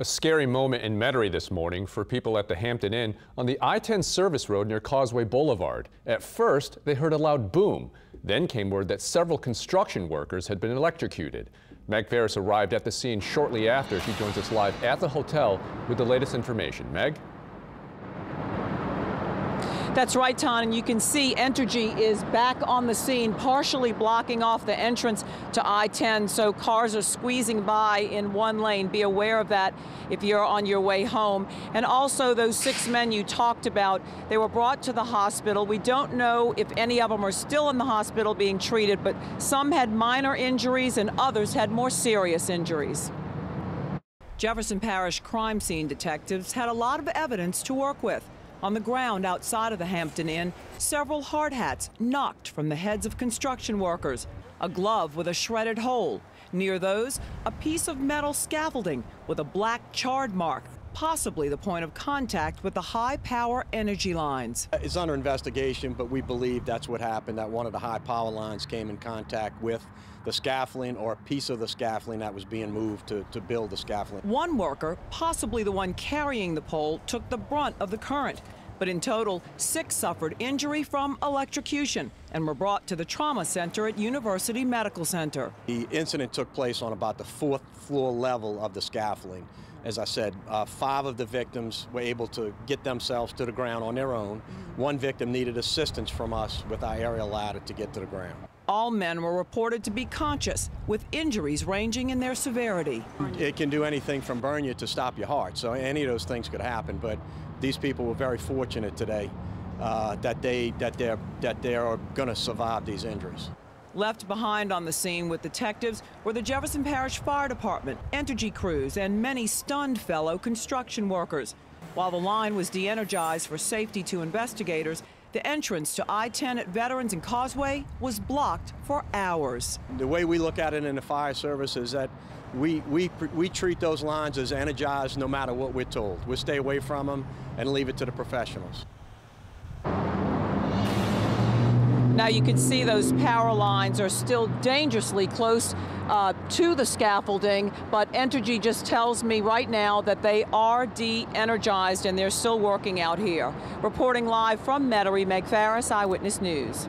A scary moment in Metairie this morning for people at the Hampton Inn on the I-10 service road near Causeway Blvd. At first, they heard a loud boom. Then came word that several construction workers had been electrocuted. Meg Ferris arrived at the scene shortly after. She joins us live at the hotel with the latest information. Meg? That's right, Ton, and you can see Entergy is back on the scene, partially blocking off the entrance to I-10, so cars are squeezing by in one lane. Be aware of that if you're on your way home. And also those 6 men you talked about, they were brought to the hospital. We don't know if any of them are still in the hospital being treated, but some had minor injuries and others had more serious injuries. Jefferson Parish crime scene detectives had a lot of evidence to work with. On the ground outside of the Hampton Inn, several hard hats knocked from the heads of construction workers, a glove with a shredded hole. Near those, a piece of metal scaffolding with a black charred mark, possibly the point of contact with the high-power energy lines. It's under investigation, but we believe that's what happened, that one of the high-power lines came in contact with the scaffolding or a piece of the scaffolding that was being moved to build the scaffolding. One worker, possibly the one carrying the pole, took the brunt of the current. But in total, 6 suffered injury from electrocution and were brought to the trauma center at University Medical Center. The incident took place on about the 4th floor level of the scaffolding. As I said, 5 of the victims were able to get themselves to the ground on their own. One victim needed assistance from us with our aerial ladder to get to the ground. All men were reported to be conscious, with injuries ranging in their severity. It can do anything from burn you to stop your heart, so any of those things could happen. But these people were very fortunate today that they are going to survive these injuries. Left behind on the scene with detectives were the Jefferson Parish Fire Department, Entergy crews, and many stunned fellow construction workers. While the line was de-energized for safety to investigators, the entrance to I-10 at Veterans and Causeway was blocked for hours. The way we look at it in the fire service is that we treat those lines as energized no matter what we're told. We'll stay away from them and leave it to the professionals. Now you can see those power lines are still dangerously close to the scaffolding, but Entergy just tells me right now that they are de-energized and they're still working out here. Reporting live from Metairie, Meg Ferris, Eyewitness News.